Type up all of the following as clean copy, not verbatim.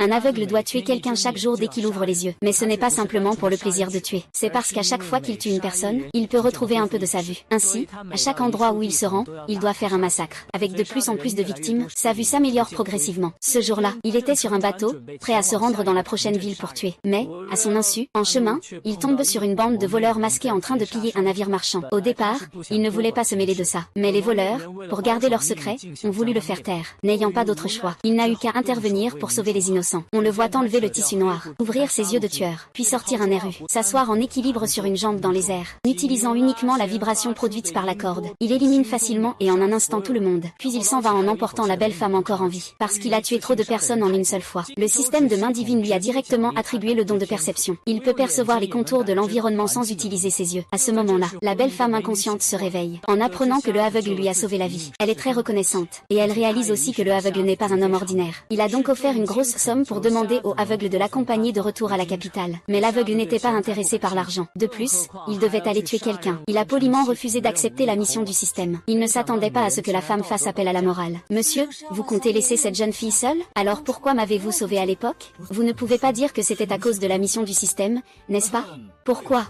Un aveugle doit tuer quelqu'un chaque jour dès qu'il ouvre les yeux. Mais ce n'est pas simplement pour le plaisir de tuer. C'est parce qu'à chaque fois qu'il tue une personne, il peut retrouver un peu de sa vue. Ainsi, à chaque endroit où il se rend, il doit faire un massacre. Avec de plus en plus de victimes, sa vue s'améliore progressivement. Ce jour-là, il était sur un bateau, prêt à se rendre dans la prochaine ville pour tuer. Mais, à son insu, en chemin, il tombe sur une bande de voleurs masqués en train de piller un navire marchand. Au départ, il ne voulait pas se mêler de ça. Mais les voleurs, pour garder leur secret, ont voulu le faire taire. N'ayant pas d'autre choix, il n'a eu qu'à intervenir pour sauver les innocents. On le voit enlever le tissu noir, ouvrir ses yeux de tueur, puis sortir un RU, s'asseoir en équilibre sur une jambe dans les airs, utilisant uniquement la vibration produite par la corde. Il élimine facilement et en un instant tout le monde. Puis il s'en va en emportant la belle femme encore en vie, parce qu'il a tué trop de personnes en une seule fois. Le système de main divine lui a directement attribué le don de perception. Il peut percevoir les contours de l'environnement sans utiliser ses yeux. À ce moment-là, la belle femme inconsciente se réveille, en apprenant que le aveugle lui a sauvé la vie. Elle est très reconnaissante, et elle réalise aussi que le aveugle n'est pas un homme ordinaire. Il a donc offert une grosse somme pour demander au aveugle de l'accompagner de retour à la capitale. Mais l'aveugle n'était pas intéressé par l'argent. De plus, il devait aller tuer quelqu'un. Il a poliment refusé d'accepter la mission du système. Il ne s'attendait pas à ce que la femme fasse appel à la morale. Monsieur, vous comptez laisser cette jeune fille seule? Alors pourquoi m'avez-vous sauvé à l'époque? Vous ne pouvez pas dire que c'était à cause de la mission du système, n'est-ce pas? Pourquoi?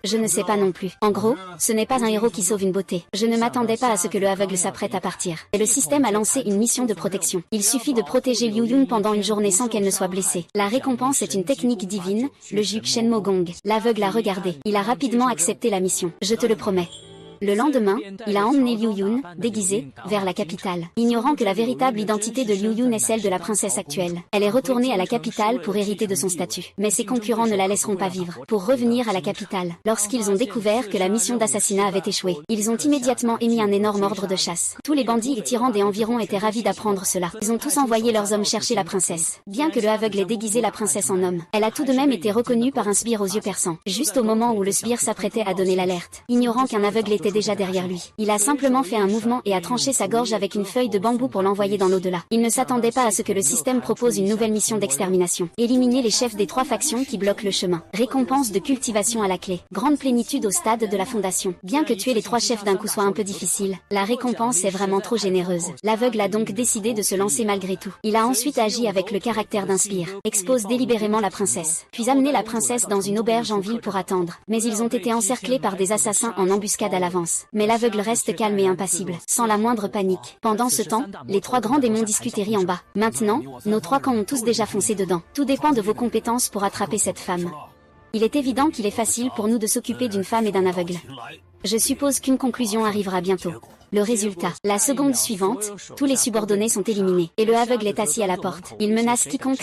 Je ne sais pas non plus. En gros, ce n'est pas un héros qui sauve une beauté. Je ne m'attendais pas à ce que le aveugle s'apprête à partir. Et le système a lancé une mission de protection. Il suffit de protéger Liu Yun pendant une journée sans qu'elle ne soit blessée. La récompense est une technique divine, le Juk Shenmo Gong. L'aveugle a regardé. Il a rapidement accepté la mission. Je te le promets. Le lendemain, il a emmené Liu Yun, déguisée, vers la capitale, ignorant que la véritable identité de Liu Yun est celle de la princesse actuelle. Elle est retournée à la capitale pour hériter de son statut. Mais ses concurrents ne la laisseront pas vivre. Pour revenir à la capitale, lorsqu'ils ont découvert que la mission d'assassinat avait échoué, ils ont immédiatement émis un énorme ordre de chasse. Tous les bandits et tyrans des environs étaient ravis d'apprendre cela. Ils ont tous envoyé leurs hommes chercher la princesse. Bien que le aveugle ait déguisé la princesse en homme, elle a tout de même été reconnue par un sbire aux yeux perçants. Juste au moment où le sbire s'apprêtait à donner l'alerte, ignorant qu'un aveugle était déjà derrière lui. Il a simplement fait un mouvement et a tranché sa gorge avec une feuille de bambou pour l'envoyer dans l'au-delà. Il ne s'attendait pas à ce que le système propose une nouvelle mission d'extermination. Éliminer les chefs des 3 factions qui bloquent le chemin. Récompense de cultivation à la clé. Grande plénitude au stade de la fondation. Bien que tuer les 3 chefs d'un coup soit un peu difficile, la récompense est vraiment trop généreuse. L'aveugle a donc décidé de se lancer malgré tout. Il a ensuite agi avec le caractère d'un sbire. Expose délibérément la princesse. Puis amener la princesse dans une auberge en ville pour attendre. Mais ils ont été encerclés par des assassins en embuscade à l'avance. Mais l'aveugle reste calme et impassible, sans la moindre panique. Pendant ce temps, les 3 grands démons discuteraient en bas. Maintenant, nos 3 camps ont tous déjà foncé dedans. Tout dépend de vos compétences pour attraper cette femme. Il est évident qu'il est facile pour nous de s'occuper d'une femme et d'un aveugle. Je suppose qu'une conclusion arrivera bientôt. Le résultat, la seconde suivante, tous les subordonnés sont éliminés, et le aveugle est assis à la porte. Il menace quiconque